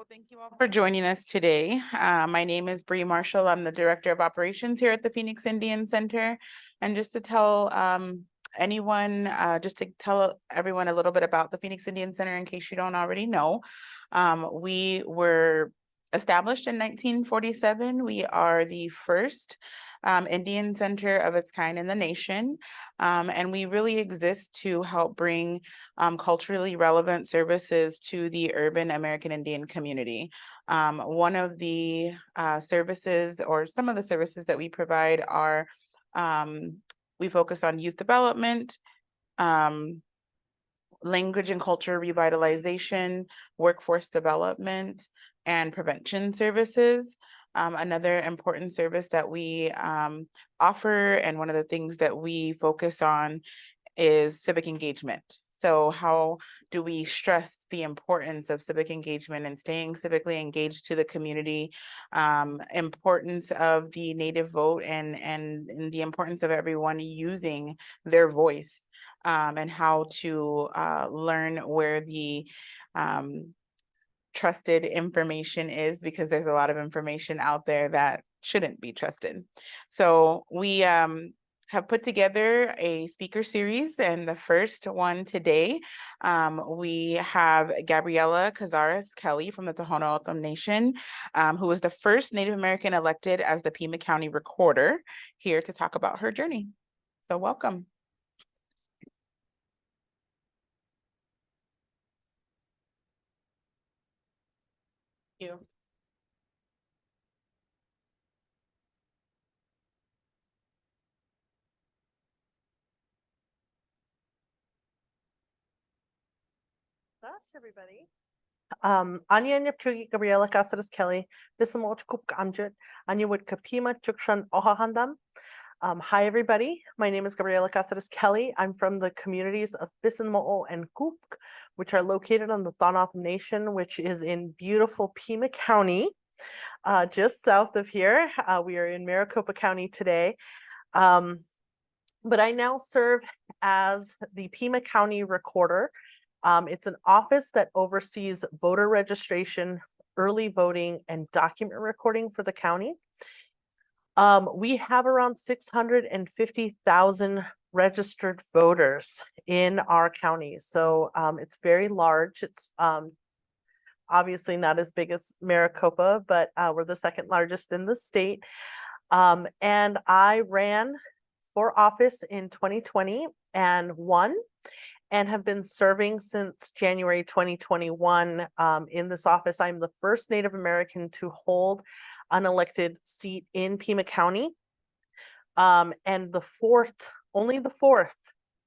Well, thank you all for joining us today. My name is Bree Marshall. I'm the Director of Operations here at the Phoenix Indian Center. And just to tell just to tell everyone a little bit about the Phoenix Indian Center in case you don't already know, we were established in 1947. We are the first Indian center of its kind in the nation. And we really exist to help bring culturally relevant services to the urban American Indian community. One of the services or some of the services that we provide are we focus on youth development, language and culture revitalization, workforce development, and prevention services. Another important service that we offer, and one of the things that we focus on, is civic engagement. So how do we stress the importance of civic engagement and staying civically engaged to the community, importance of the Native vote and the importance of everyone using their voice, and how to learn where the trusted information is, because there's a lot of information out there that shouldn't be trusted. So we have put together a speaker series, and the first one today, we have Gabriella Cazares-Kelly from the Tohono O'odham Nation, who was the first Native American elected as the Pima County Recorder, here to talk about her journey. So welcome. Thank you. Everybody. Anya Nyapchugi Gabriella Cazares-Kelly, Bissamochkup Amjit, Anya would Pima Chukshan Ohahandam. Hi, everybody. My name is Gabriella Cazares-Kelly. I'm from the communities of Bissamo'o and Kupk, which are located on the Tohono O'odham Nation, which is in beautiful Pima County, just south of here. We are in Maricopa County today. But I now serve as the Pima County Recorder. It's an office that oversees voter registration, early voting, and document recording for the county. We have around 650,000 registered voters in our county. So it's very large. It's obviously not as big as Maricopa, but we're the second largest in the state. And I ran for office in 2020 and won, and have been serving since January 2021 in this office. I'm the first Native American to hold an elected seat in Pima County, and only the fourth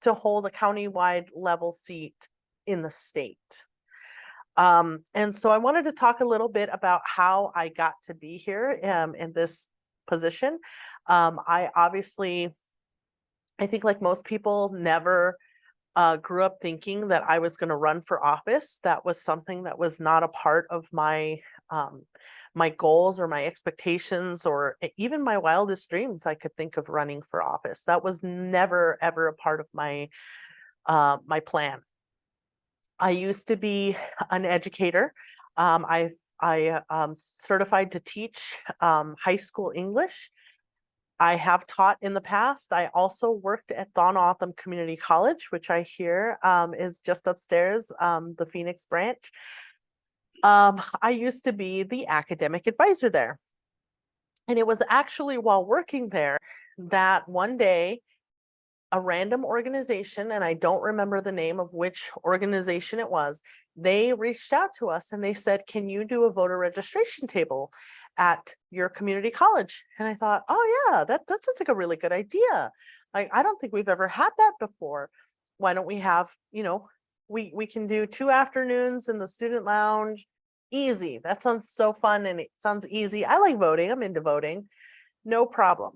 to hold a countywide level seat in the state. And so I wanted to talk a little bit about how I got to be here in this position. I think like most people, never grew up thinking that I was going to run for office. That was something that was not a part of my my goals or my expectations, or even my wildest dreams. I could think of running for office. That was never ever a part of my my plan. I used to be an educator. I certified to teach high school English. I have taught in the past. I also worked at Tohono O'odham Community College, which I hear is just upstairs, the Phoenix branch. I used to be the academic advisor there. And it was actually while working there that one day a random organization, and I don't remember the name of which organization it was, they reached out to us and they said, can you do a voter registration table at your community college? And I thought, oh yeah, that sounds like a really good idea. Like, I don't think we've ever had that before. Why don't we have, we can do 2 afternoons in the student lounge. Easy. That sounds so fun, and it sounds easy. I like voting. I'm into voting. No problem.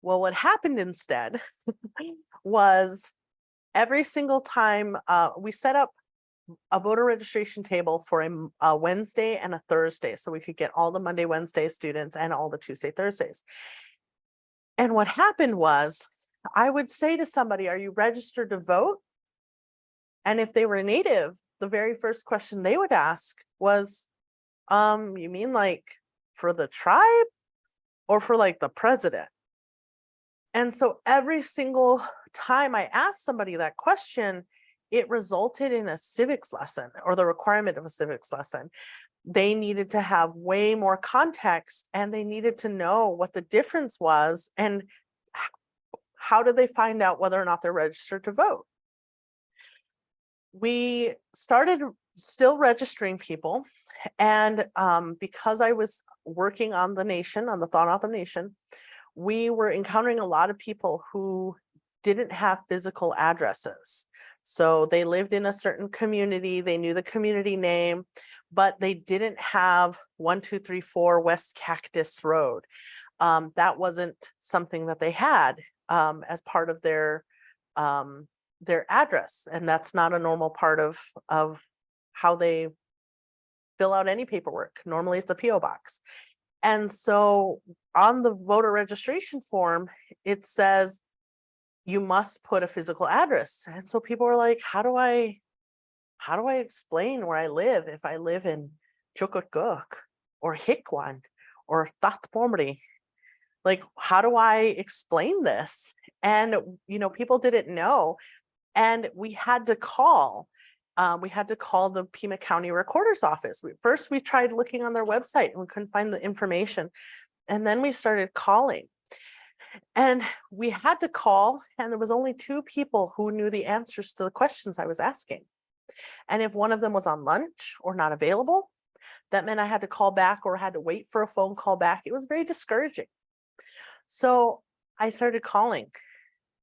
Well, what happened instead was every single time we set up a voter registration table for a Wednesday and a Thursday, so we could get all the Monday, Wednesday students and all the Tuesday, Thursdays. And what happened was, I would say to somebody, are you registered to vote? And if they were Native, the very first question they would ask was, you mean like for the tribe or for like the president? And so every single time I asked somebody that question, it resulted in a civics lesson or the requirement of a civics lesson. They needed to have way more context, and they needed to know what the difference was and how did they find out whether or not they're registered to vote. We started still registering people, and because I was working on the nation, on the Tohono O'odham Nation, we were encountering a lot of people who didn't have physical addresses. So they lived in a certain community, they knew the community name, but they didn't have 1234 West Cactus Road. That wasn't something that they had as part of their address, and that's not a normal part of how they fill out any paperwork. Normally it's a PO box. And so on the voter registration form, it says you must put a physical address. And so people are like, how do I explain where I live if I live in Chukotguk or Hikwan or Tatpomri? Like, how do I explain this? And, people didn't know. And we had to call the Pima County Recorder's Office. First, we tried looking on their website and we couldn't find the information. And then we started calling. And we had to call, and there was only 2 people who knew the answers to the questions I was asking. And if one of them was on lunch or not available, that meant I had to call back or had to wait for a phone call back. It was very discouraging. So I started calling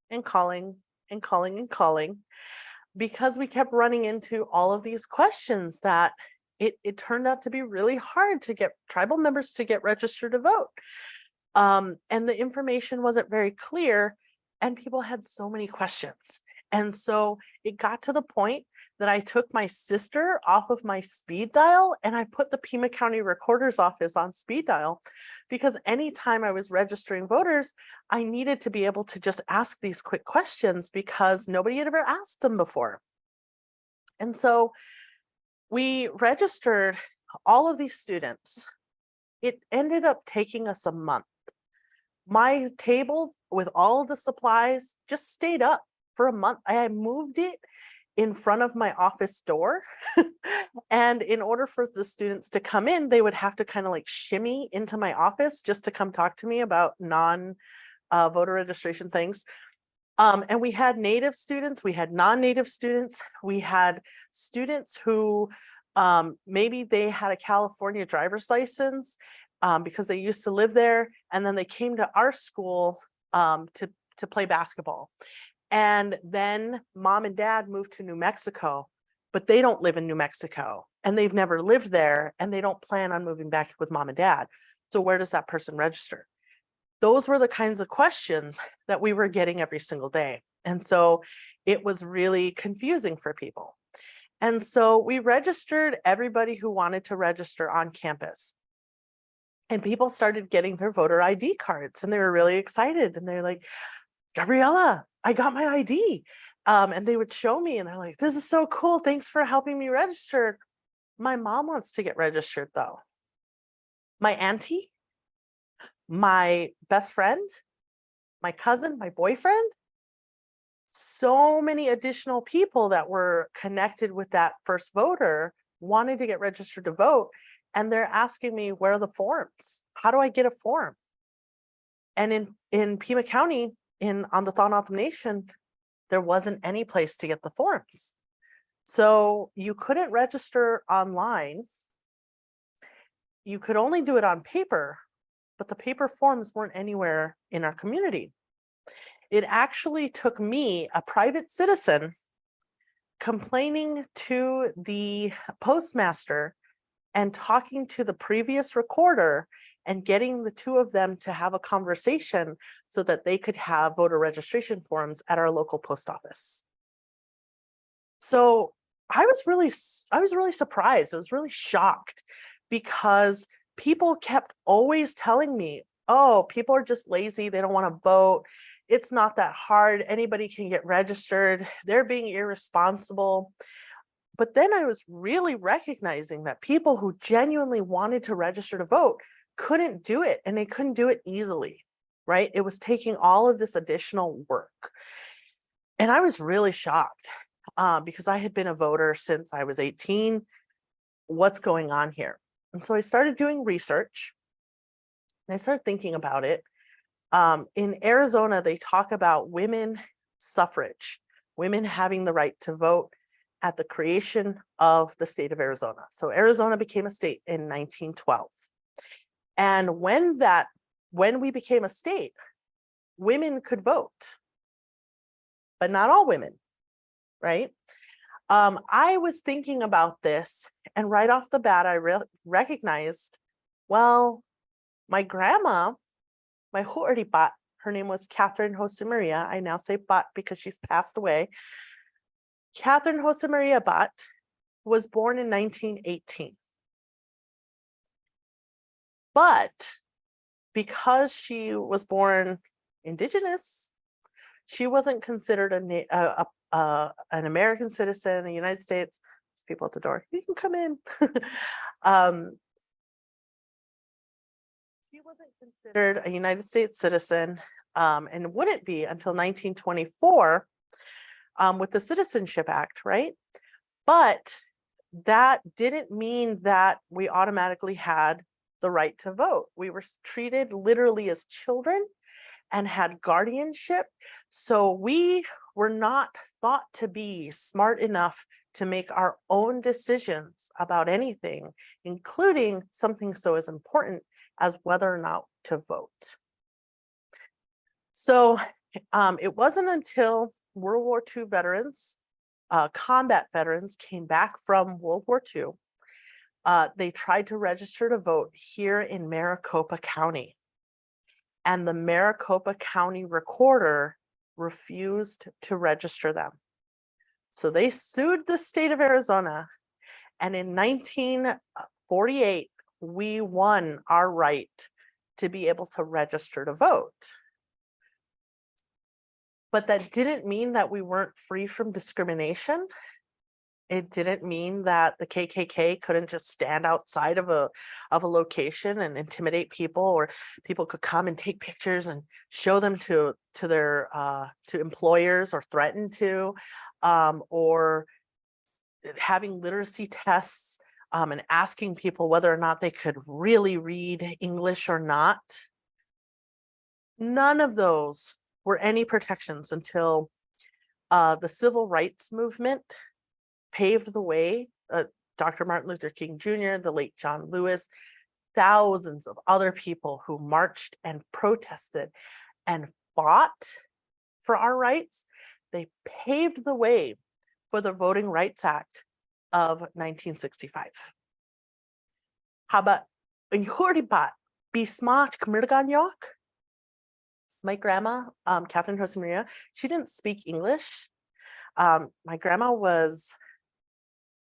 and calling and calling and calling, because we kept running into all of these questions that it turned out to be really hard to get tribal members to get registered to vote. And the information wasn't very clear, and people had so many questions. And so it got to the point that I took my sister off of my speed dial and I put the Pima County Recorder's Office on speed dial, because anytime I was registering voters, I needed to be able to just ask these quick questions because nobody had ever asked them before. And so we registered all of these students. It ended up taking us a month. My table with all of the supplies just stayed up for a month. I had moved it in front of my office door. And in order for the students to come in, they would have to kind of like shimmy into my office just to come talk to me about non-voter registration things. And we had Native students, we had non-Native students, we had students who maybe they had a California driver's license because they used to live there, and then they came to our school to play basketball. And then mom and dad moved to New Mexico, but they don't live in New Mexico and they've never lived there, and they don't plan on moving back with mom and dad. So where does that person register? Those were the kinds of questions that we were getting every single day. And so it was really confusing for people. And so we registered everybody who wanted to register on campus. And people started getting their voter ID cards, and they were really excited. And they're like, Gabriella, I got my ID. And they would show me, and they're like, this is so cool. Thanks for helping me register. My mom wants to get registered though. My auntie, my best friend, my cousin, my boyfriend, so many additional people that were connected with that first voter wanted to get registered to vote. And they're asking me, where are the forms? How do I get a form? And in Pima County, on the Tohono O'odham Nation, there wasn't any place to get the forms. So you couldn't register online. You could only do it on paper, but the paper forms weren't anywhere in our community. It actually took me, a private citizen, complaining to the postmaster and talking to the previous recorder and getting the 2 of them to have a conversation so that they could have voter registration forms at our local post office. So I was really surprised. I was really shocked, because people kept always telling me, oh, people are just lazy. They don't want to vote. It's not that hard. Anybody can get registered. They're being irresponsible. But then I was really recognizing that people who genuinely wanted to register to vote couldn't do it, and they couldn't do it easily, right? It was taking all of this additional work. And I was really shocked because I had been a voter since I was 18. What's going on here? And so I started doing research and I started thinking about it. In Arizona, they talk about women suffrage, women having the right to vote at the creation of the state of Arizona. So Arizona became a state in 1912. And when we became a state, women could vote, but not all women, right? I was thinking about this, and right off the bat, I recognized, well, my grandma, my hu'aripat, her name was Catherine Hosta Maria. I now say Bat because she's passed away. Catherine Hosta Maria Bat was born in 1918. But because she was born indigenous, she wasn't considered an American citizen in the United States. There's people at the door. You can come in. She wasn't considered a United States citizen and wouldn't be until 1924 with the Citizenship Act, right? But that didn't mean that we automatically had the right to vote. We were treated literally as children and had guardianship. So we were not thought to be smart enough to make our own decisions about anything, including something so as important as whether or not to vote. So it wasn't until World War II veterans, combat veterans came back from World War II, they tried to register to vote here in Maricopa County. And the Maricopa County recorder refused to register them. So they sued the state of Arizona. And in 1948, we won our right to be able to register to vote. But that didn't mean that we weren't free from discrimination. It didn't mean that the KKK couldn't just stand outside of a location and intimidate people, or people could come and take pictures and show them to their to employers, or threaten to, or having literacy tests and asking people whether or not they could really read English or not. None of those were any protections until the civil rights movement paved the way. Dr. Martin Luther King Jr., the late John Lewis, thousands of other people who marched and protested and fought for our rights. They paved the way for the Voting Rights Act of 1965. Haba in Huribat be smart Kmirganyok. My grandma, Catherine Hosta Maria, she didn't speak English. My grandma was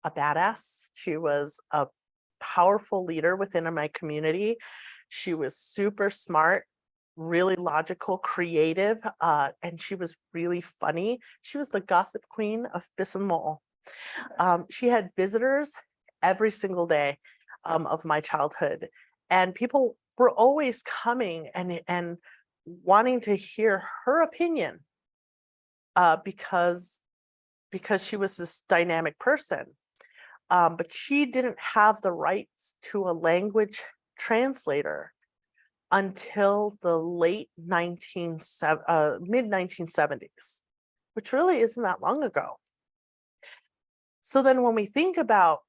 a badass. She was a powerful leader within my community. She was super smart, really logical, creative, and she was really funny. She was the gossip queen of Bissamol. She had visitors every single day of my childhood, and people were always coming and wanting to hear her opinion because she was this dynamic person. But she didn't have the rights to a language translator until the mid-1970s, which really isn't that long ago. So then when we think about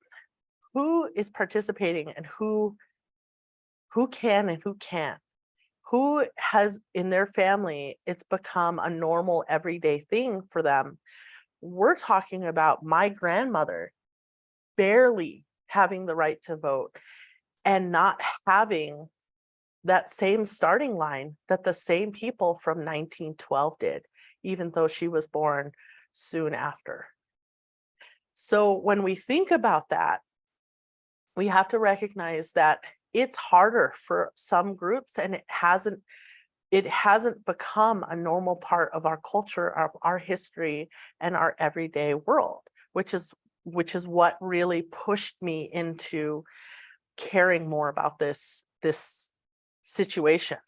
who is participating and who can and who can't, who has in their family, it's become a normal everyday thing for them. We're talking about my grandmother barely having the right to vote and not having that same starting line that the same people from 1912 did, even though she was born soon after. So when we think about that, we have to recognize that it's harder for some groups, and it hasn't become a normal part of our culture, of our history, and our everyday world, which is which is what really pushed me into caring more about this situation.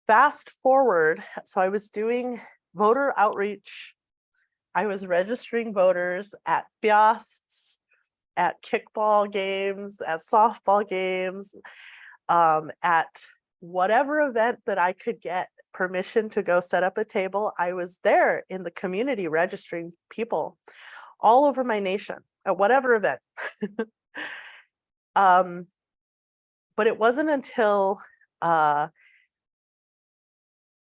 Fast forward, so I was doing voter outreach. I was registering voters at piasts, at kickball games, at softball games, at whatever event that I could get permission to go set up a table. I was there in the community registering people all over my nation at whatever event. But it wasn't until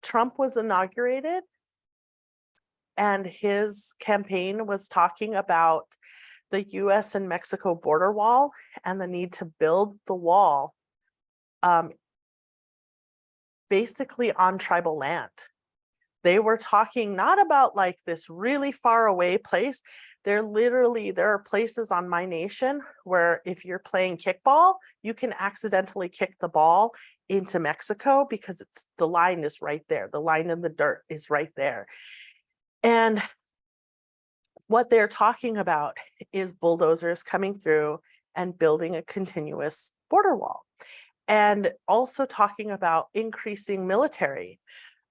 Trump was inaugurated and his campaign was talking about the US and Mexico border wall and the need to build the wall basically on tribal land. They were talking not about like this really far away place. There are places on my nation where if you're playing kickball, you can accidentally kick the ball into Mexico because the line is right there. The line in the dirt is right there. And what they're talking about is bulldozers coming through and building a continuous border wall. And also talking about increasing military,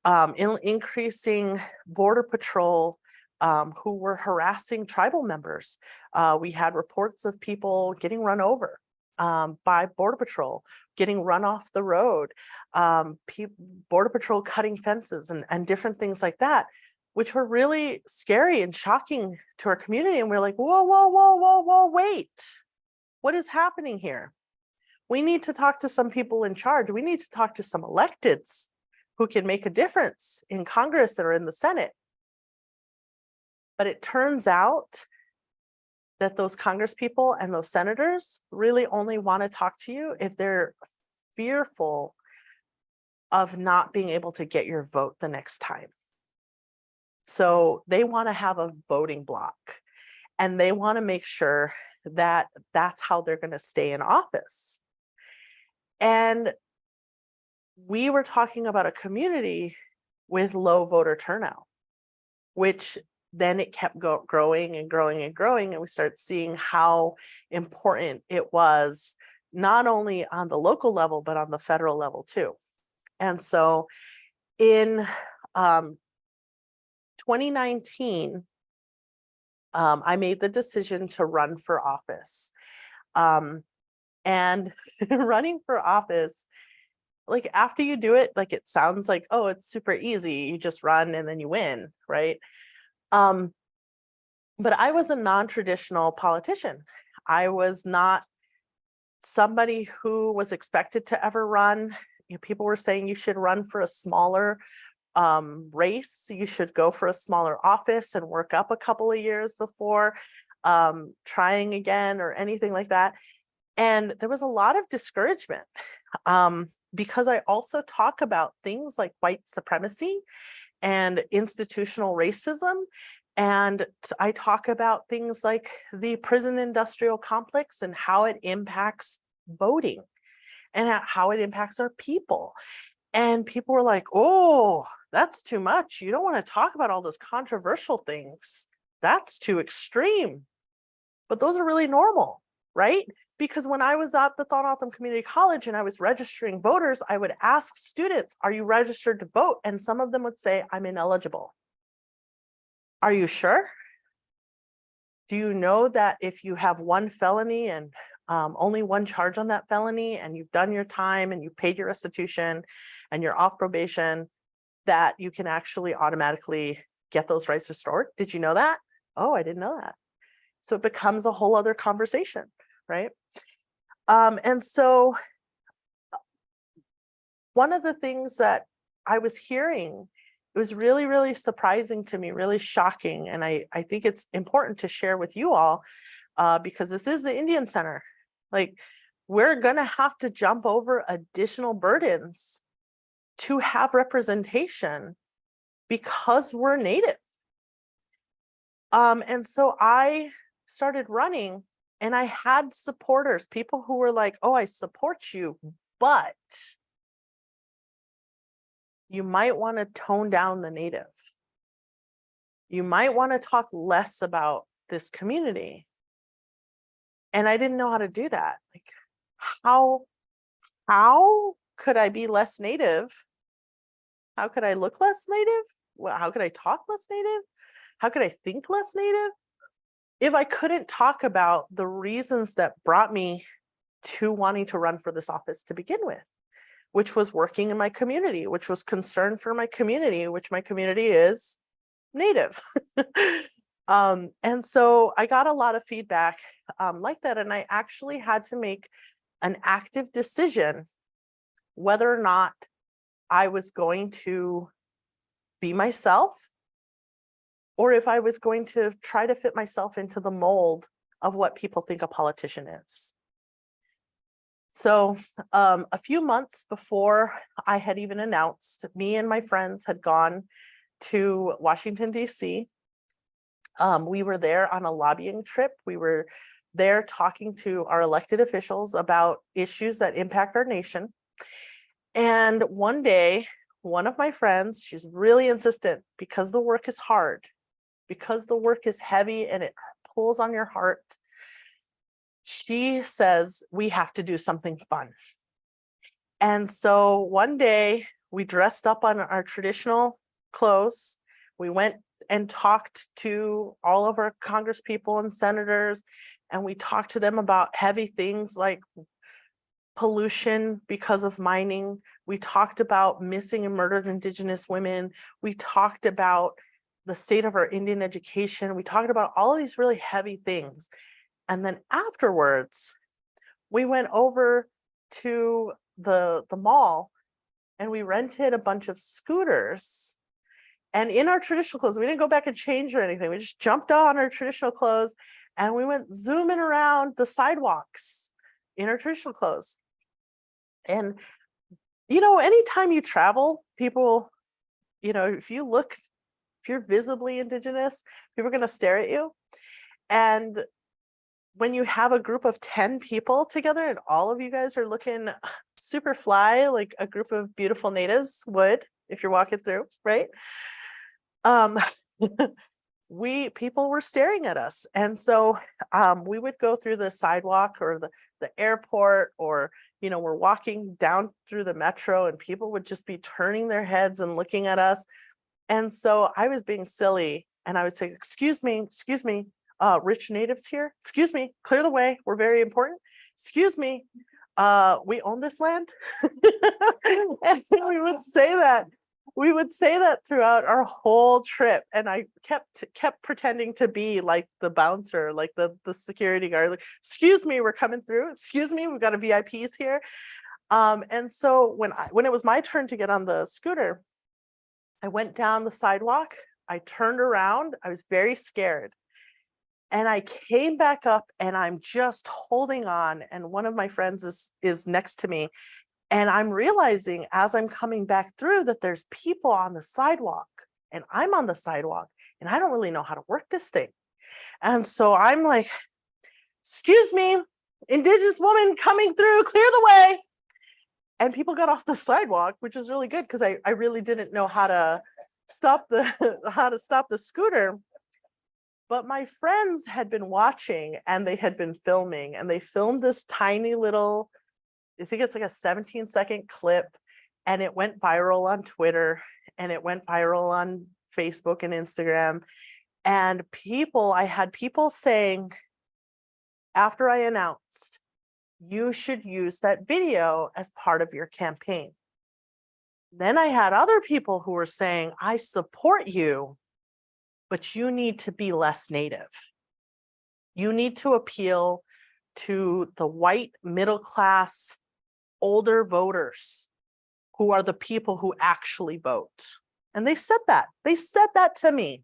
increasing border patrol who were harassing tribal members. We had reports of people getting run over by border patrol, getting run off the road, border patrol cutting fences and different things like that, which were really scary and shocking to our community. And we're like, whoa, whoa, whoa, whoa, whoa, wait, what is happening here? We need to talk to some people in charge. We need to talk to some electeds who can make a difference in Congress or in the Senate. But it turns out that those Congress people and those senators really only want to talk to you if they're fearful of not being able to get your vote the next time. So they want to have a voting block, and they want to make sure that that's how they're going to stay in office. And we were talking about a community with low voter turnout, which then it kept growing and growing and growing. And we started seeing how important it was, not only on the local level, but on the federal level too. And so in 2019, I made the decision to run for office. And running for office, like after you do it, like it sounds like, oh, it's super easy. You just run and then you win, right? But I was a non-traditional politician. I was not somebody who was expected to ever run. People were saying you should run for a smaller race. You should go for a smaller office and work up a couple of years before trying again or anything like that. And there was a lot of discouragement because I also talk about things like white supremacy and institutional racism. And I talk about things like the prison industrial complex and how it impacts voting and how it impacts our people. And people were like, oh, that's too much. You don't want to talk about all those controversial things. That's too extreme. But those are really normal, right? Because when I was at the Tohono O'odham Community College and I was registering voters, I would ask students, are you registered to vote? And some of them would say, I'm ineligible. Are you sure? Do you know that if you have one felony and only one charge on that felony, and you've done your time and you paid your restitution and you're off probation, that you can actually automatically get those rights restored? Did you know that? Oh, I didn't know that. So it becomes a whole other conversation, right? And so one of the things that I was hearing, it was really, really surprising to me, really shocking. And I think it's important to share with you all because this is the Indian Center. Like, we're gonna have to jump over additional burdens to have representation because we're Native. And so I started running, and I had supporters, people who were like, oh, I support you, but you might want to tone down the Native. you might want to talk less about this community. And I didn't know how to do that. Like, how could I be less Native? How could I look less Native? Well, how could I talk less Native? How could I think less Native? If I couldn't talk about the reasons that brought me to wanting to run for this office to begin with, which was working in my community, which was concern for my community, which my community is Native. And so I got a lot of feedback like that. And I actually had to make an active decision whether or not I was going to be myself, or if I was going to try to fit myself into the mold of what people think a politician is. So a few months before I had even announced, me and my friends had gone to Washington, D.C. We were there on a lobbying trip. We were there talking to our elected officials about issues that impact our nation. And one day, one of my friends, she's really insistent, because the work is hard, because the work is heavy and it pulls on your heart, she says, we have to do something fun. And so one day we dressed up on our traditional clothes. We went and talked to all of our congresspeople and senators, and we talked to them about heavy things like pollution because of mining. We talked about missing and murdered Indigenous women. We talked about the state of our Indian education. We talked about all of these really heavy things. And then afterwards, we went over to the mall and we rented a bunch of scooters. And in our traditional clothes, we didn't go back and change or anything. We just jumped on our traditional clothes and we went zooming around the sidewalks in our traditional clothes. And, you know, anytime you travel, people, you know, if you're visibly Indigenous, people are going to stare at you. And when you have a group of 10 people together and all of you guys are looking super fly, like a group of beautiful natives would, if you're walking through, right? People were staring at us. And so we would go through the sidewalk or the airport, or, you know, we're walking down through the metro and people would just be turning their heads and looking at us. And so I was being silly and I would say, excuse me, rich natives here. Excuse me, clear the way. We're very important. Excuse me, we own this land. And we would say that. We would say that throughout our whole trip. And I kept pretending to be like the bouncer, like the security guard. Like, excuse me, we're coming through. Excuse me, we've got a VIPs here. And so when it was my turn to get on the scooter, I went down the sidewalk. I turned around. I was very scared. And I came back up and I'm just holding on. And one of my friends is next to me. And I'm realizing as I'm coming back through that there's people on the sidewalk and I'm on the sidewalk and I don't really know how to work this thing. And so I'm like, excuse me, Indigenous woman coming through, clear the way. And people got off the sidewalk, which was really good because I really didn't know how to stop the scooter. But my friends had been watching and they had been filming, and they filmed this tiny little, I think it's like a 17-second clip, and it went viral on Twitter and it went viral on Facebook and Instagram. And I had people saying, after I announced, you should use that video as part of your campaign. Then I had other people who were saying, I support you, but you need to be less Native. You need to appeal to the white middle class, older voters who are the people who actually vote. And they said that. They said that to me.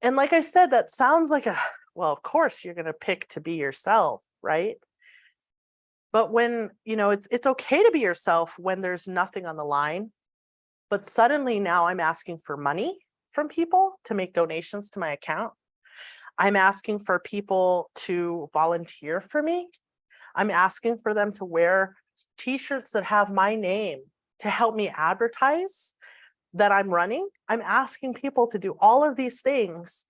And like I said, that sounds like well, of course you're going to pick to be yourself, right? But when, you know, it's okay to be yourself when there's nothing on the line. But suddenly now I'm asking for money from people to make donations to my account. I'm asking for people to volunteer for me. I'm asking for them to wear t-shirts that have my name to help me advertise. that I'm running, I'm asking people to do all of these things.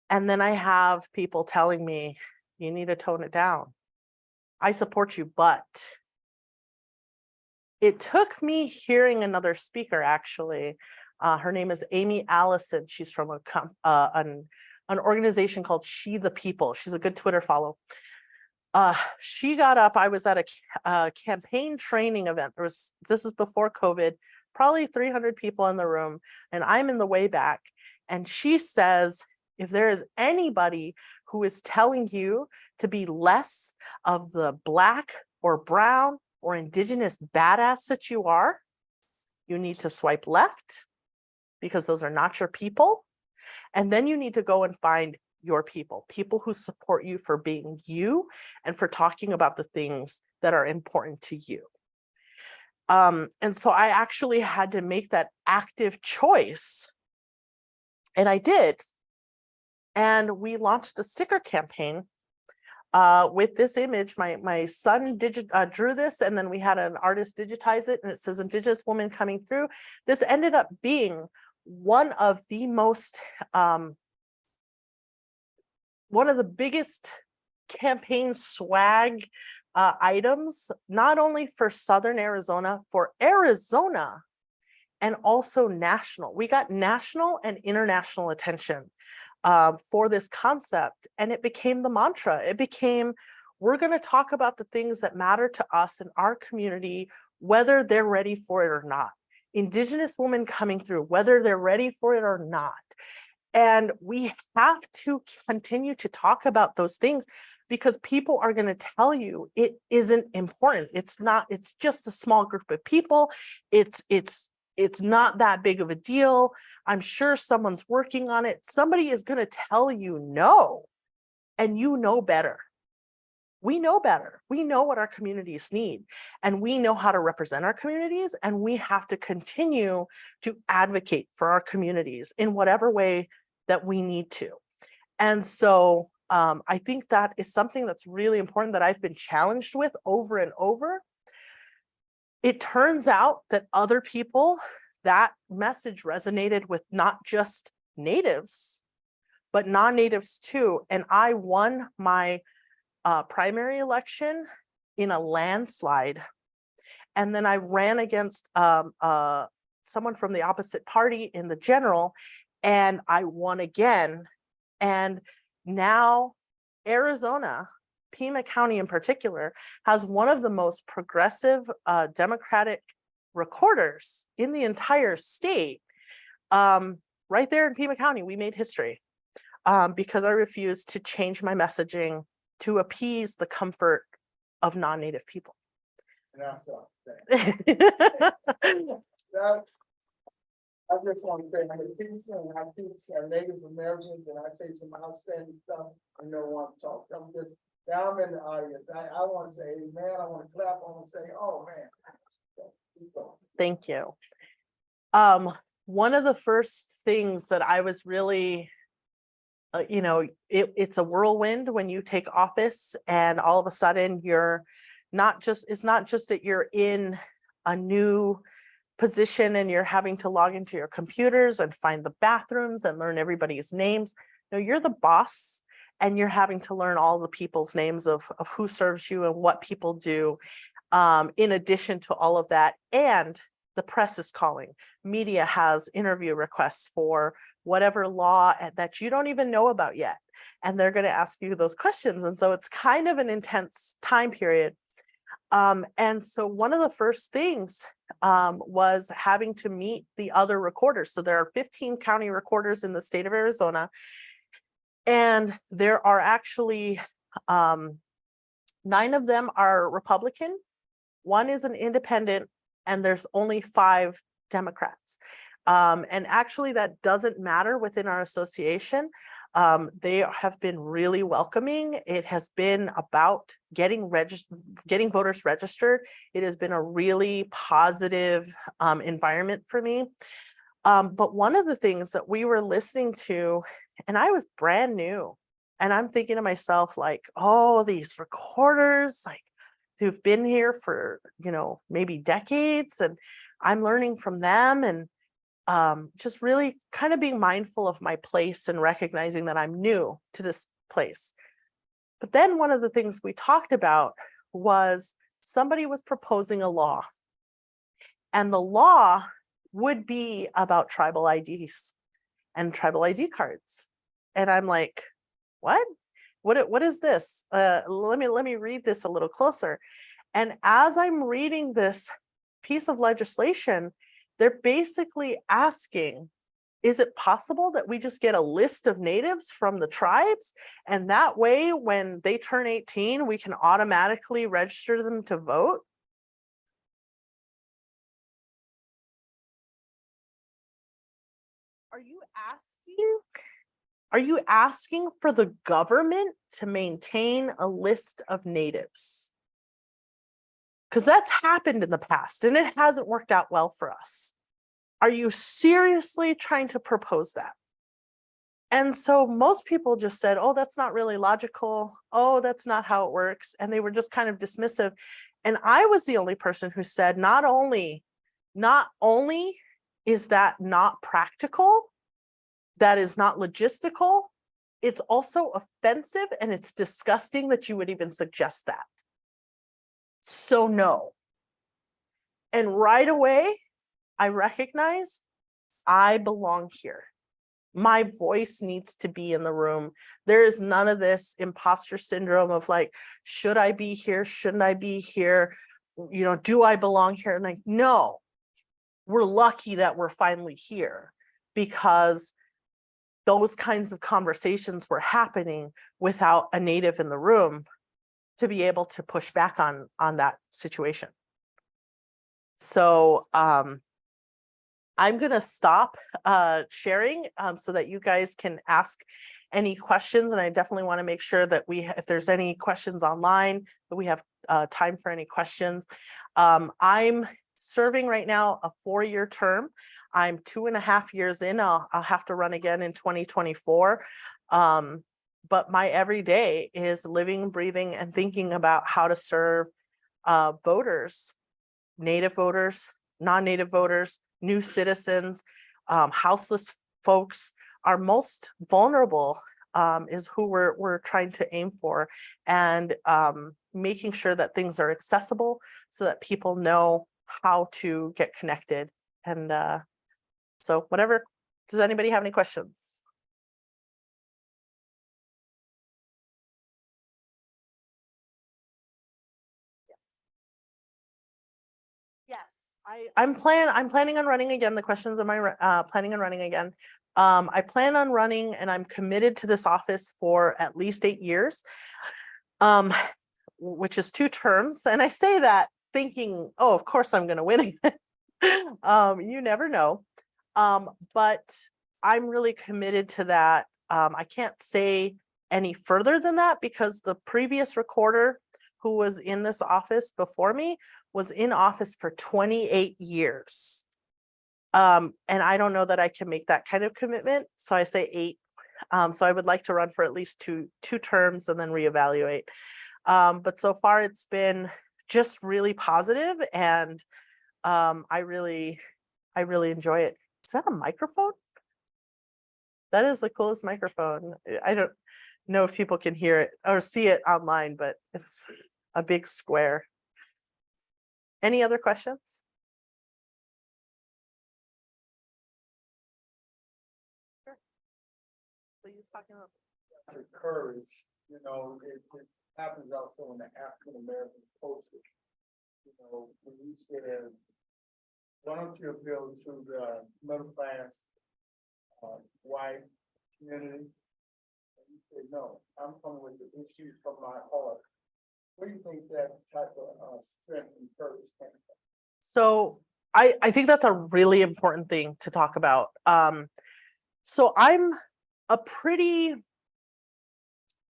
And then I have people telling me, you need to tone it down. I support you, but it took me hearing another speaker, actually. Her name is Amy Allison. She's from an organization called She the People. She's a good Twitter follow. She got up. I was at a campaign training event. This is before COVID, probably 300 people in the room, and I'm in the way back. And she says, if there is anybody who is telling you to be less of the Black or brown or Indigenous badass that you are, you need to swipe left, because those are not your people. And then you need to go and find your people who support you for being you and for talking about the things that are important to you. And so I actually had to make that active choice. And I did. And we launched a sticker campaign with this image. My son drew this, and then we had an artist digitize it, and it says Indigenous woman coming through. This ended up being one of the most, one of the biggest campaign swag items, not only for Southern Arizona, for Arizona, and also national. We got national and international attention for this concept, and it became the mantra. It became, we're going to talk about the things that matter to us in our community, whether they're ready for it or not. Indigenous women coming through, whether they're ready for it or not. And we have to continue to talk about those things, because people are going to tell you it isn't important. It's not, it's just a small group of people. It's not that big of a deal. I'm sure someone's working on it. Somebody is going to tell you no, and you know better. We know better. We know what our communities need, and we know how to represent our communities, and we have to continue to advocate for our communities in whatever way that we need to. And so I think that is something that's really important that I've been challenged with over and over. It turns out that other people, that message resonated with not just Natives, but non-Natives too. And I won my primary election in a landslide. And then I ran against someone from the opposite party in the general, and I won again. And now Arizona, Pima County in particular, has one of the most progressive Democratic recorders in the entire state. Right there in Pima County, we made history because I refused to change my messaging to appease the comfort of non-Native people. I just want to say, I teach Native Americans, and I say some outstanding stuff, and no one talks. I'm just, now I'm in the audience. I want to say, man, I want to clap. I want to say, oh man. Thank you. One of the first things that I was really, it's a whirlwind when you take office, and all of a sudden you're not just, it's not just that you're in a new position and you're having to log into your computers and find the bathrooms and learn everybody's names. No, you're the boss, and you're having to learn all the people's names of who serves you and what people do. In addition to all of that, and the press is calling. Media has interview requests for whatever law that you don't even know about yet. And they're going to ask you those questions. And so it's kind of an intense time period. And so one of the first things was having to meet the other recorders. So there are 15 county recorders in the state of Arizona. And there are actually 9 of them are Republican. 1 is an independent, and there's only 5 Democrats. And actually that doesn't matter within our association. They have been really welcoming. It has been about getting voters registered. It has been a really positive environment for me. But one of the things that we were listening to, and I was brand new, and I'm thinking to myself, like, oh, these recorders, like, who've been here for, maybe decades, and I'm learning from them. And just really kind of being mindful of my place and recognizing that I'm new to this place. But then one of the things we talked about was somebody was proposing a law, and the law would be about tribal IDs and tribal ID cards. And I'm like, what? What is this? Let me read this a little closer. And as I'm reading this piece of legislation, they're basically asking, is it possible that we just get a list of natives from the tribes? And that way, when they turn 18, we can automatically register them to vote? Are you asking for the government to maintain a list of natives? Because that's happened in the past and it hasn't worked out well for us. Are you seriously trying to propose that? And so most people just said, oh, that's not really logical. Oh, that's not how it works. And they were just kind of dismissive. And I was the only person who said, not only is that not practical, that is not logistical, it's also offensive and it's disgusting that you would even suggest that. So no. And right away, I recognize I belong here. My voice needs to be in the room. There is none of this imposter syndrome of like, should I be here? Shouldn't I be here? You know, do I belong here? And like, no, we're lucky that we're finally here, because those kinds of conversations were happening without a native in the room to be able to push back on that situation. So I'm going to stop sharing so that you guys can ask any questions. And I definitely want to make sure that if there's any questions online, that we have time for any questions. I'm serving right now a 4-year term. I'm 2.5 years in. I'll have to run again in 2024. But my everyday is living, breathing, and thinking about how to serve voters, Native voters, non-Native voters, new citizens, houseless folks. Our most vulnerable is who we're trying to aim for, and making sure that things are accessible so that people know how to get connected. And so whatever, does anybody have any questions? Yes, I'm planning on running again. The questions am I planning on running again? I plan on running, and I'm committed to this office for at least 8 years, which is 2 terms. And I say that thinking, oh, of course I'm going to win again. You never know. But I'm really committed to that. I can't say any further than that, because the previous recorder who was in this office before me was in office for 28 years. And I don't know that I can make that kind of commitment. So I say 8. So I would like to run for at least two terms and then reevaluate. But so far it's been just really positive, and I really enjoy it. Is that a microphone? That is the coolest microphone. I don't know if people can hear it or see it online, but it's a big square. Any other questions? Sure. Please talk about Courage, you know, it happens also in the African American culture. You know, when you said, why don't you appeal to the middle class white community? And you say, no, I'm coming with the issues from my heart. Where do you think that type of strength and courage came from? So I think that's a really important thing to talk about. So I'm a pretty,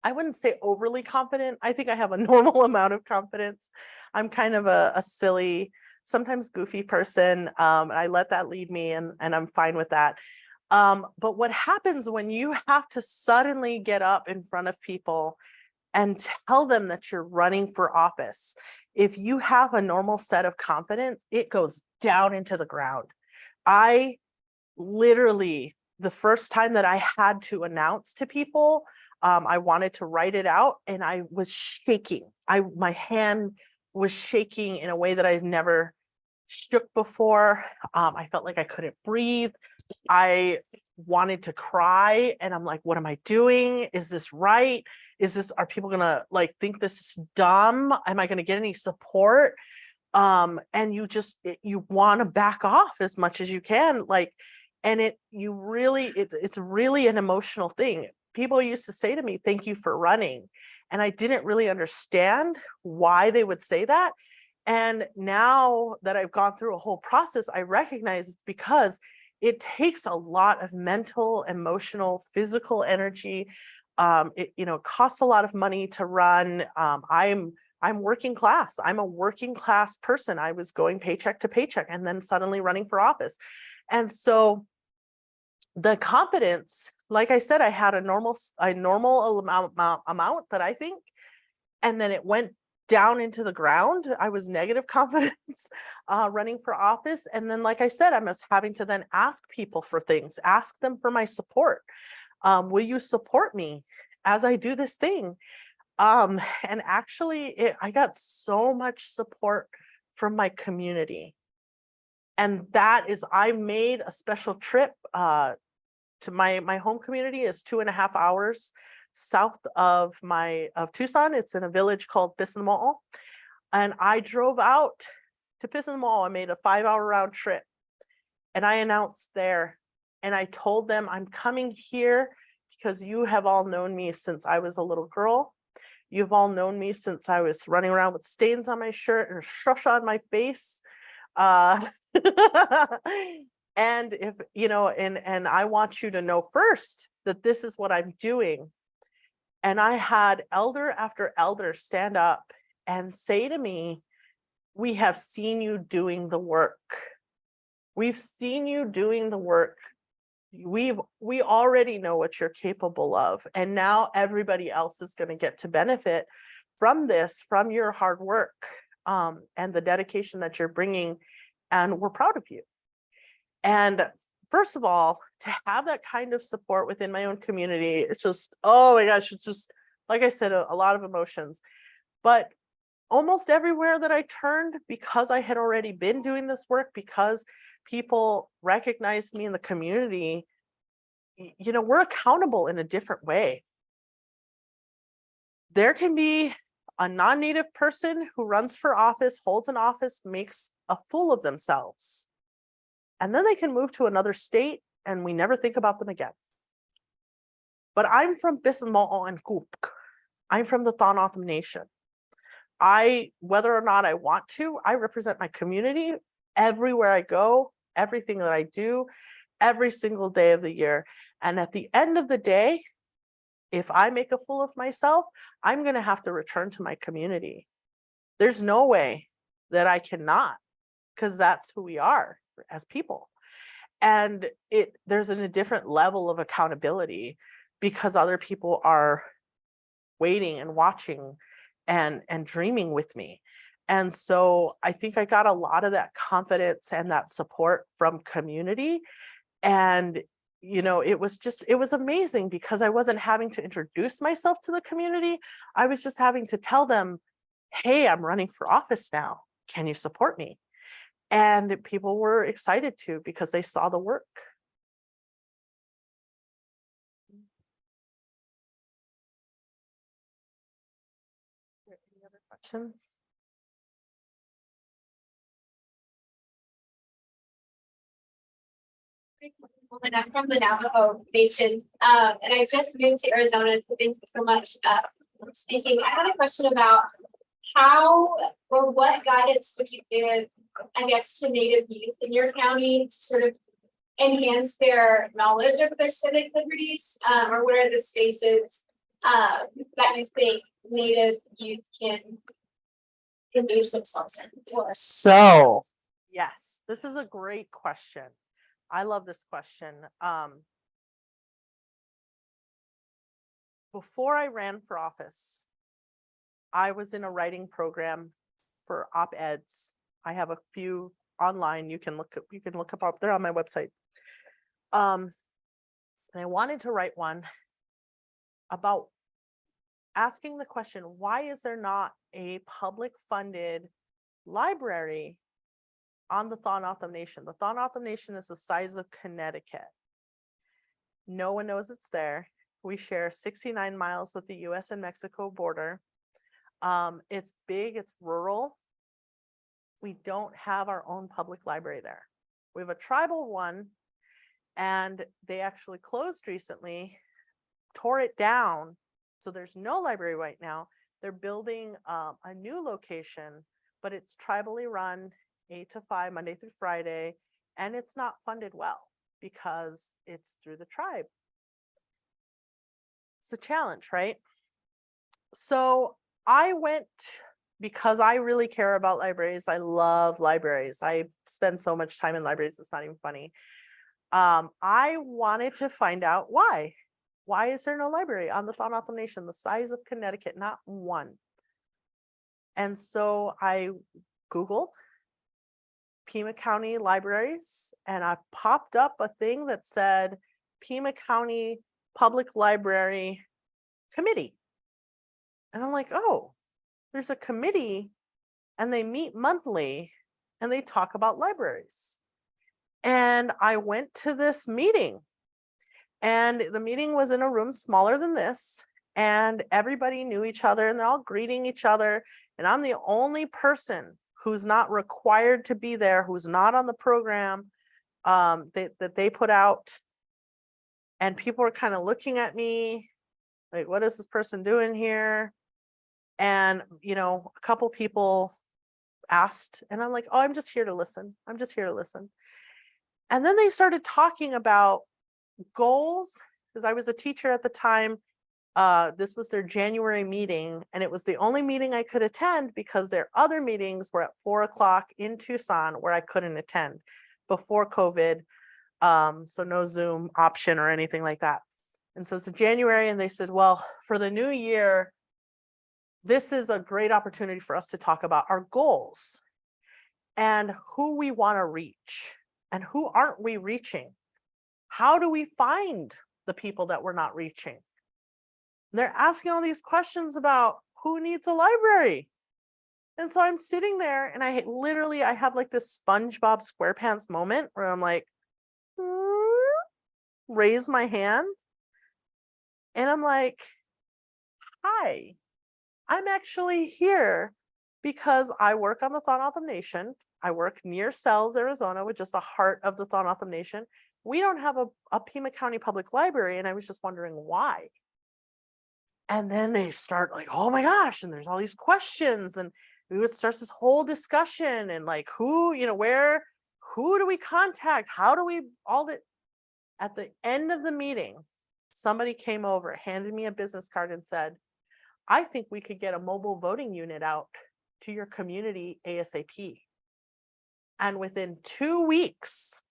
I wouldn't say overly confident. I think I have a normal amount of confidence. I'm kind of a silly, sometimes goofy person. I let that lead me, and I'm fine with that. But what happens when you have to suddenly get up in front of people and tell them that you're running for office? If you have a normal set of confidence, it goes down into the ground. I literally the first time that I had to announce to people, I wanted to write it out and I was shaking. My hand was shaking in a way that I'd never shook before. I felt like I couldn't breathe. I wanted to cry and I'm like, what am I doing? Is this right? Are people gonna like think this is dumb? Am I gonna get any support? And you want to back off as much as you can, like, and it's really an emotional thing. People used to say to me, thank you for running, and I didn't really understand why they would say that. And now that I've gone through a whole process, I recognize it's because it takes a lot of mental, emotional, physical energy. It costs a lot of money to run. I'm working class. I'm a working class person. I was going paycheck to paycheck and then suddenly running for office. And so the confidence, like I said, I had a normal amount that I think, and then it went down into the ground. I was negative confidence running for office. And then, like I said, I was having to then ask people for things, ask them for my support. Will you support me as I do this thing? And actually I got so much support from my community. And I made a special trip to my home community is 2.5 hours south of Tucson. It's in a village called Pisamo'o. And I drove out to Pisamo'o. I made a 5-hour round trip and I announced there and I told them, I'm coming here because you have all known me since I was a little girl. You've all known me since I was running around with stains on my shirt and shush on my face. And if, and I want you to know first that this is what I'm doing. And I had elder after elder stand up and say to me, we have seen you doing the work. We've seen you doing the work. We already know what you're capable of. And now everybody else is going to get to benefit from this, from your hard work, and the dedication that you're bringing. And we're proud of you. And first of all, to have that kind of support within my own community, it's just, oh my gosh, it's just, like I said, a lot of emotions. But almost everywhere that I turned, because I had already been doing this work, because people recognized me in the community, we're accountable in a different way. There can be a non-native person who runs for office, holds an office, makes a fool of themselves. And then they can move to another state and we never think about them again. But I'm from Bisimo'o and Kupk. I'm from the Tohono O'odham Nation. Whether or not I want to, I represent my community everywhere I go, everything that I do, every single day of the year. And at the end of the day, if I make a fool of myself, I'm going to have to return to my community. There's no way that I cannot, because that's who we are as people. And there's a different level of accountability because other people are waiting and watching and dreaming with me. And so I think I got a lot of that confidence and that support from community. And it was amazing because I wasn't having to introduce myself to the community. I was just having to tell them, hey, I'm running for office now. Can you support me? And people were excited to because they saw the work. Any other questions? And I'm from the Navajo Nation, and I just moved to Arizona, so thank you so much for speaking. I had a question about how or what guidance would you give, I guess, to Native youth in your county to sort of enhance their knowledge of their civic liberties, or what are the spaces that you think Native youth can engage themselves in? So, yes, this is a great question. I love this question. Before I ran for office, I was in a writing program for op-eds. I have a few online. You can look up, they're on my website. And I wanted to write one about asking the question, why is there not a public funded library on the Tohono O'odham Nation? The Tohono O'odham Nation is the size of Connecticut. No one knows it's there. We share 69 miles with the US and Mexico border. It's big, it's rural. We don't have our own public library there. We have a tribal one, and they actually closed recently, tore it down. So there's no library right now. They're building a new location, but it's tribally run 8 to 5, Monday through Friday, and it's not funded well because it's through the tribe. It's a challenge, right? So I went, because I really care about libraries. I love libraries. I spend so much time in libraries, it's not even funny. I wanted to find out why. Why is there no library on the Tohono O'odham Nation, the size of Connecticut? Not one. And so I Googled Pima County libraries, and I popped up a thing that said Pima County Public Library Committee. And I'm like, oh, there's a committee, and they meet monthly and they talk about libraries. And I went to this meeting, and the meeting was in a room smaller than this, and everybody knew each other and they're all greeting each other. And I'm the only person who's not required to be there, who's not on the program that they put out. And people are kind of looking at me like, what is this person doing here? And, you know, a couple people asked, and I'm like, oh, I'm just here to listen. I'm just here to listen. And then they started talking about goals, because I was a teacher at the time. This was their January meeting, and it was the only meeting I could attend because their other meetings were at 4 o'clock in Tucson, where I couldn't attend before COVID. So no Zoom option or anything like that. And so it's in January, and they said, well, for the new year, this is a great opportunity for us to talk about our goals and who we want to reach and who aren't we reaching. How do we find the people that we're not reaching? They're asking all these questions about who needs a library. And so I'm sitting there, and I have like this SpongeBob SquarePants moment where I'm like, raise my hand. And I'm like, hi, I'm actually here because I work on the Tohono O'odham Nation. I work near Sells, Arizona, which is the heart of the Tohono O'odham Nation. We don't have a Pima County Public Library, and I was just wondering why. And then they start like, oh my gosh, and there's all these questions, and we would start this whole discussion, and like, who, you know, where, who do we contact? How do we, all that. At the end of the meeting, somebody came over, handed me a business card and said, I think we could get a mobile voting unit out to your community ASAP. And within 2 weeks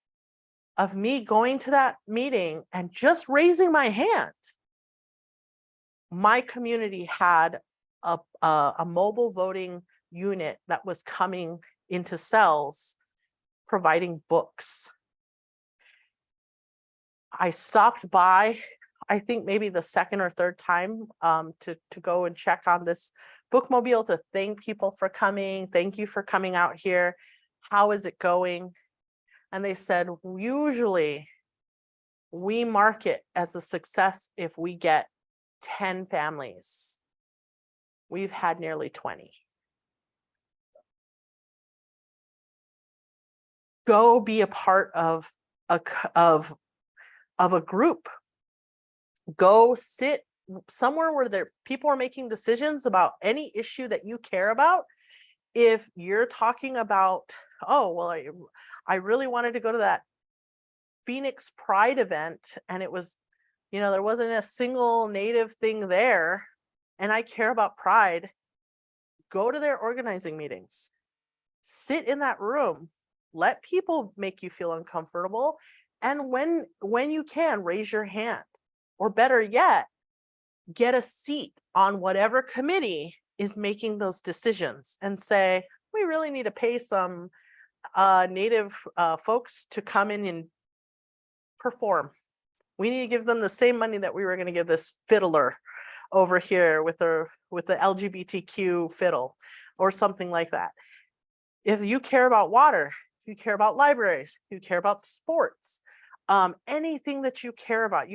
of me going to that meeting and just raising my hand, my community had a mobile voting unit that was coming into Sells, providing books. I stopped by, I think maybe the second or third time to go and check on this bookmobile, to thank people for coming. Thank you for coming out here. How is it going? And they said, usually we mark it as a success if we get 10 families. We've had nearly 20. Go be a part of a group. Go sit somewhere where people are making decisions about any issue that you care about. If you're talking about, oh, well, I really wanted to go to that Phoenix Pride event, and it was, you know, there wasn't a single Native thing there, and I care about Pride, go to their organizing meetings. Sit in that room. Let people make you feel uncomfortable. And when you can, raise your hand. Or better yet, get a seat on whatever committee is making those decisions and say, we really need to pay some Native folks to come in and perform. We need to give them the same money that we were going to give this fiddler over here with the LGBTQ fiddle or something like that. If you care about water, if you care about libraries, if you care about sports, anything that you care about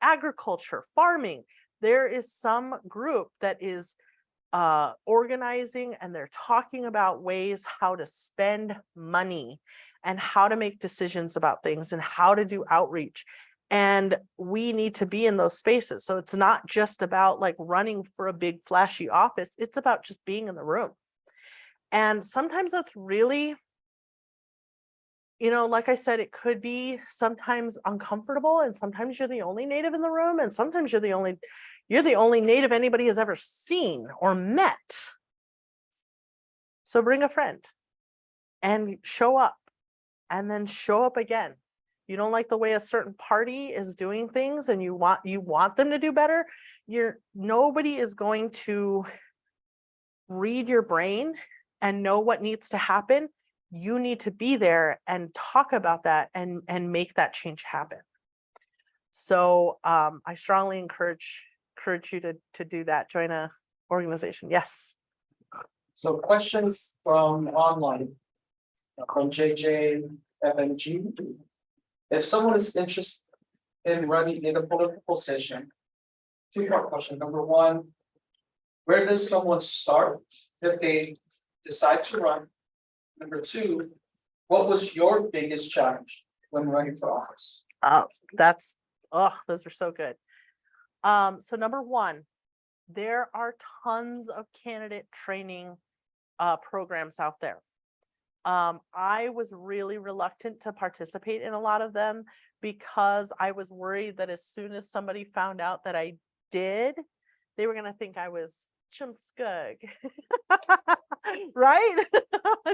agriculture, farming, there is some group that is organizing, and they're talking about ways how to spend money and how to make decisions about things and how to do outreach. And we need to be in those spaces. So it's not just about like running for a big flashy office. It's about just being in the room. And sometimes that's really, like I said, it could be sometimes uncomfortable, and sometimes you're the only Native in the room, and sometimes you're the only Native anybody has ever seen or met. So bring a friend and show up, and then show up again. You don't like the way a certain party is doing things and you want them to do better. Nobody is going to read your brain and know what needs to happen. You need to be there and talk about that and make that change happen. So I strongly encourage you to do that. Join a organization. Yes. So questions from online, from JJFMG. If someone is interested in running in a political position, two-part question. Number one, where does someone start if they decide to run? Number two, what was your biggest challenge when running for office? Those are so good. So number one, there are tons of candidate training programs out there. I was really reluctant to participate in a lot of them because I was worried that as soon as somebody found out that I did, they were going to think I was Chumskug. Right?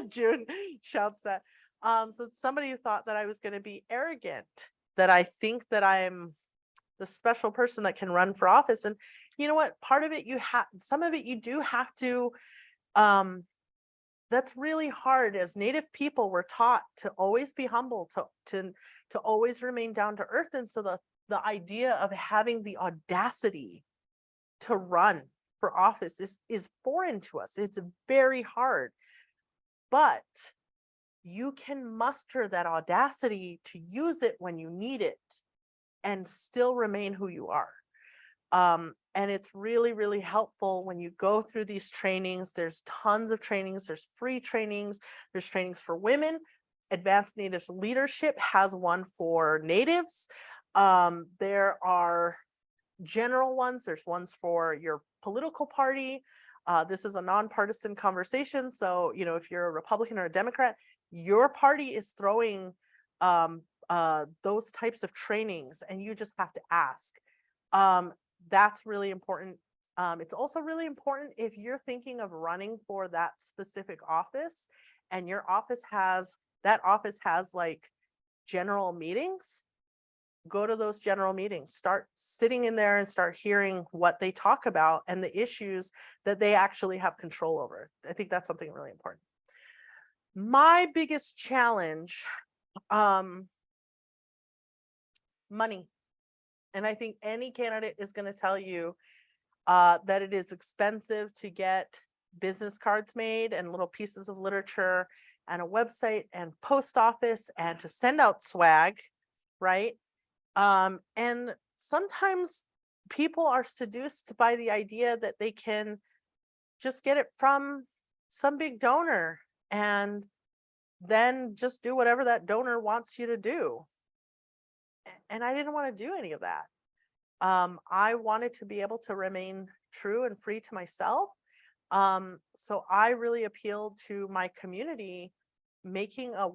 June shouts that. So somebody thought that I was going to be arrogant, that I think that I'm the special person that can run for office. And you know what? Part of it, some of it you do have to, that's really hard. As Native people, we're taught to always be humble, to always remain down to earth. And so the idea of having the audacity to run for office is foreign to us. It's very hard, but you can muster that audacity to use it when you need it and still remain who you are. And it's really, really helpful when you go through these trainings. There's tons of trainings. There's free trainings. There's trainings for women. Advanced Natives Leadership has one for Natives. There are general ones. There's ones for your political party. This is a nonpartisan conversation. So, if you're a Republican or a Democrat, your party is throwing those types of trainings, and you just have to ask. That's really important. It's also really important if you're thinking of running for that specific office and that office has like general meetings. Go to those general meetings, start sitting in there and start hearing what they talk about and the issues that they actually have control over. I think that's something really important. My biggest challenge, money. And I think any candidate is going to tell you that it is expensive to get business cards made and little pieces of literature and a website and post office and to send out swag, right? And sometimes people are seduced by the idea that they can just get it from some big donor and then just do whatever that donor wants you to do. And I didn't want to do any of that. I wanted to be able to remain true and free to myself. So I really appealed to my community, making a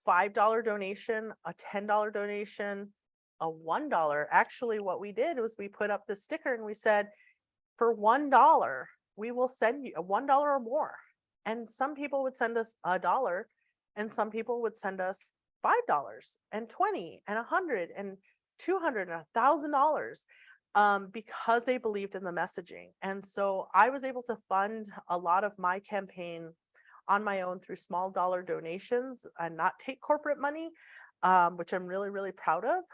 $5 donation, a $10 donation, a $1. Actually, what we did was we put up the sticker and we said, for $1, we will send you a $1 or more. And some people would send us $1, and some people would send us $5 and $20 and $100 and $200 and $1,000 because they believed in the messaging. And so I was able to fund a lot of my campaign on my own through small dollar donations and not take corporate money. which I'm really, really proud of.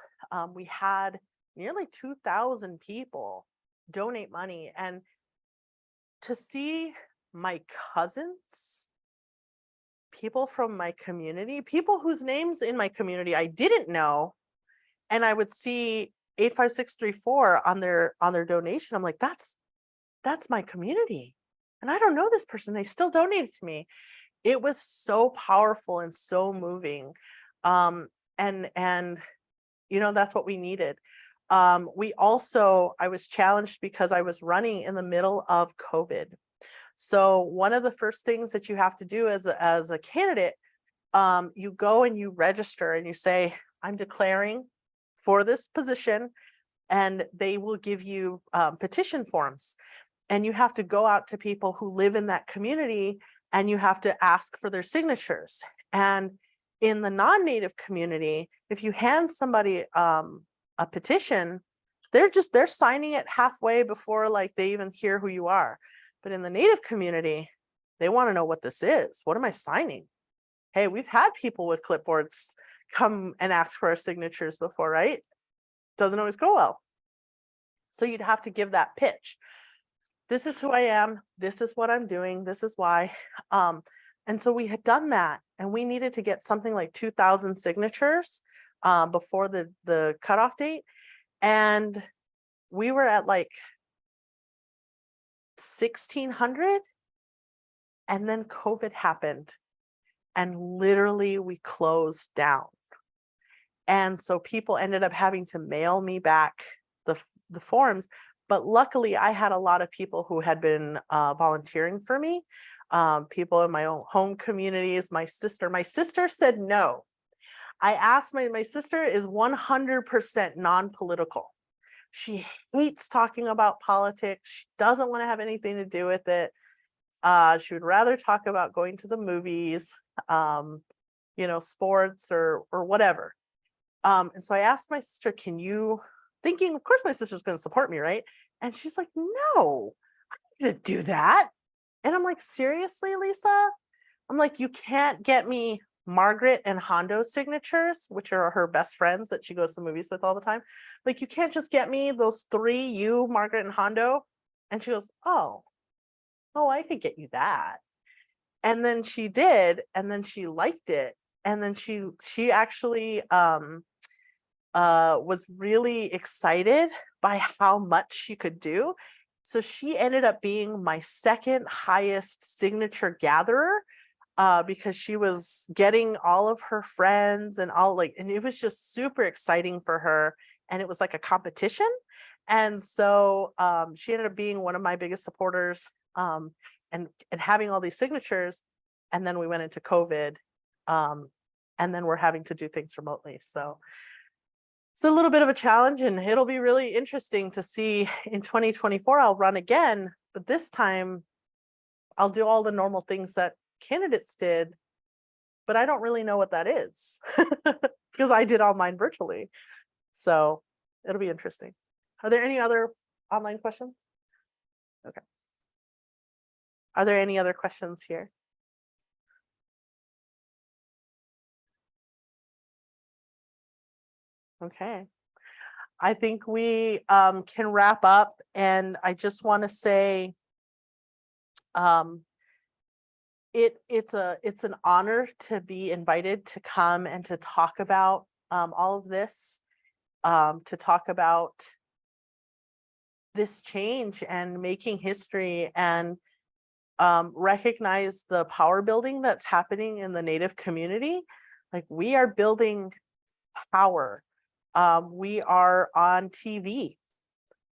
We had nearly 2,000 people donate money, and to see my cousins, people from my community, people whose names in my community I didn't know, and I would see 85634 on their donation. I'm like, that's my community. And I don't know this person. They still donated to me. It was so powerful and so moving. And that's what we needed. I was challenged because I was running in the middle of COVID. So one of the first things that you have to do as a candidate, you go and you register and you say, I'm declaring for this position, and they will give you petition forms. And you have to go out to people who live in that community and you have to ask for their signatures. And in the non-native community, if you hand somebody a petition, they're signing it halfway before like they even hear who you are. But in the native community, they want to know what this is. What am I signing? Hey, we've had people with clipboards come and ask for our signatures before, right? Doesn't always go well. So you'd have to give that pitch. This is who I am. This is what I'm doing. This is why. And so we had done that, and we needed to get something like 2,000 signatures before the cutoff date. And we were at like 1,600. And then COVID happened, and literally we closed down. And so people ended up having to mail me back the forms. But luckily, I had a lot of people who had been volunteering for me, people in my own home communities. My sister said no. I asked my sister is 100% non-political. She hates talking about politics. She doesn't want to have anything to do with it. She would rather talk about going to the movies, sports or whatever. And so I asked my sister, thinking, of course, my sister's going to support me, right? And she's like, no, I'm going to do that. And I'm like, seriously, Lisa? I'm like, you can't get me Margaret and Hondo's signatures, which are her best friends that she goes to the movies with all the time. Like, you can't just get me those three, you, Margaret, and Hondo. And she goes, oh, I could get you that. And then she did, and then she liked it. And then she actually was really excited by how much she could do. So she ended up being my second highest signature gatherer, because she was getting all of her friends and and it was just super exciting for her. And it was like a competition. And so she ended up being one of my biggest supporters, and having all these signatures. And then we went into COVID, and then we're having to do things remotely. So it's a little bit of a challenge, and it'll be really interesting to see in 2024, I'll run again, but this time I'll do all the normal things that candidates did, but I don't really know what that is because I did all mine virtually. So it'll be interesting. Are there any other online questions? Okay. Are there any other questions here? Okay. I think we can wrap up, and I just want to say it's an honor to be invited to come and to talk about all of this, to talk about this change and making history, and recognize the power building that's happening in the Native community. Like, we are building power. We are on TV.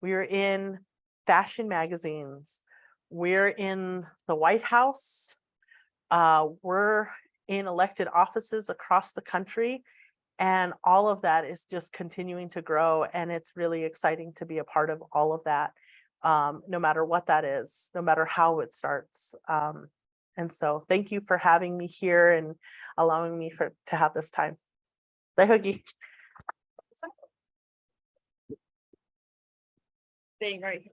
We're in fashion magazines. We're in the White House. We're in elected offices across the country. And all of that is just continuing to grow. And it's really exciting to be a part of all of that, no matter what that is, no matter how it starts. And so thank you for having me here and allowing me to have this time. Lehogi. Staying right here.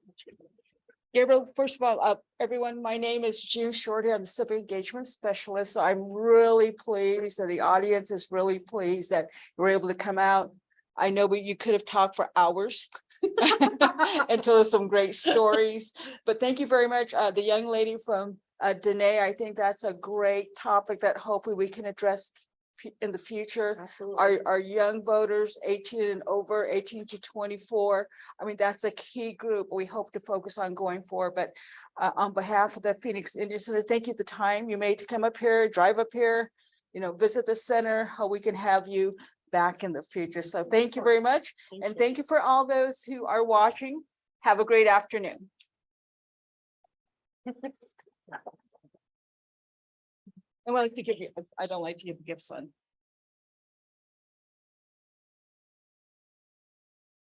Gabriel, first of all, everyone, my name is Jean Shorty. I'm the Civic Engagement Specialist. So I'm really pleased and the audience is really pleased that you were able to come out. I know you could have talked for hours and told us some great stories, but thank you very much. The young lady from Danae, I think that's a great topic that hopefully we can address in the future. Absolutely. Our young voters, 18 and over, 18 to 24. I mean, that's a key group we hope to focus on going forward. But on behalf of the Phoenix Indian Center, thank you for the time you made to come up here, drive up here, visit the center, how we can have you back in the future. So thank you very much. And thank you for all those who are watching. Have a great afternoon. I would like to give you, I don't like to give gifts on